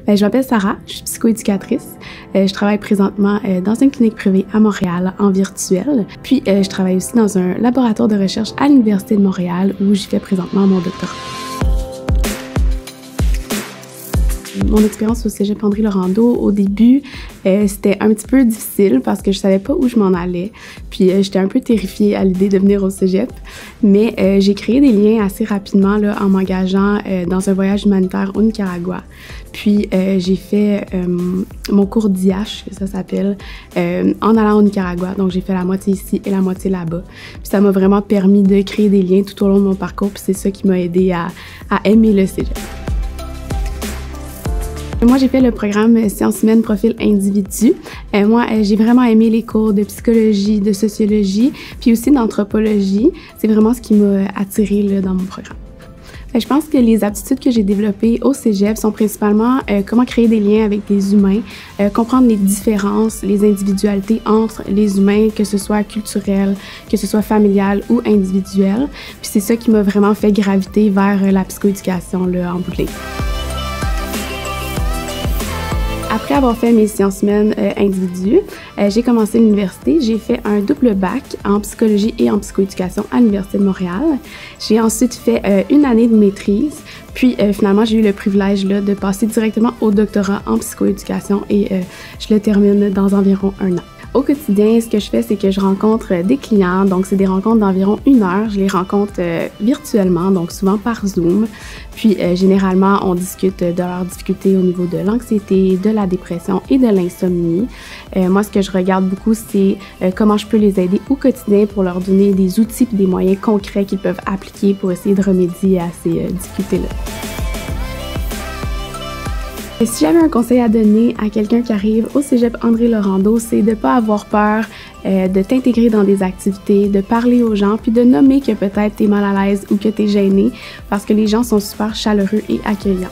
Je m'appelle Sarah, je suis psychoéducatrice. Je travaille présentement dans une clinique privée à Montréal en virtuel. Puis je travaille aussi dans un laboratoire de recherche à l'Université de Montréal où j'y fais présentement mon doctorat. Mon expérience au Cégep André-Laurendeau, au début, c'était un petit peu difficile parce que je savais pas où je m'en allais. Puis j'étais un peu terrifiée à l'idée de venir au Cégep. Mais j'ai créé des liens assez rapidement là, en m'engageant dans un voyage humanitaire au Nicaragua. Puis j'ai fait mon cours d'IH, ça s'appelle, en allant au Nicaragua. Donc j'ai fait la moitié ici et la moitié là-bas. Puis ça m'a vraiment permis de créer des liens tout au long de mon parcours. Puis c'est ça qui m'a aidé à aimer le Cégep. Moi, j'ai fait le programme Sciences humaines profil individu. Moi, j'ai vraiment aimé les cours de psychologie, de sociologie, puis aussi d'anthropologie. C'est vraiment ce qui m'a attirée là, dans mon programme. Je pense que les aptitudes que j'ai développées au Cégep sont principalement comment créer des liens avec des humains, comprendre les différences, les individualités entre les humains, que ce soit culturel, que ce soit familial ou individuel. Puis c'est ça qui m'a vraiment fait graviter vers la psychoéducation là, en bout de ligne. Après avoir fait mes sciences humaines individuelles, j'ai commencé l'université. J'ai fait un double bac en psychologie et en psychoéducation à l'Université de Montréal. J'ai ensuite fait une année de maîtrise. Puis finalement, j'ai eu le privilège là, de passer directement au doctorat en psychoéducation et je le termine dans environ 1 an. Au quotidien, ce que je fais, c'est que je rencontre des clients, donc c'est des rencontres d'environ 1 heure. Je les rencontre virtuellement, donc souvent par Zoom. Puis généralement, on discute de leurs difficultés au niveau de l'anxiété, de la dépression et de l'insomnie. Moi, ce que je regarde beaucoup, c'est comment je peux les aider au quotidien pour leur donner des outils et des moyens concrets qu'ils peuvent appliquer pour essayer de remédier à ces difficultés-là. Si j'avais un conseil à donner à quelqu'un qui arrive au Cégep André-Laurendeau, c'est de ne pas avoir peur de t'intégrer dans des activités, de parler aux gens, puis de nommer que peut-être tu es mal à l'aise ou que tu es gêné, parce que les gens sont super chaleureux et accueillants.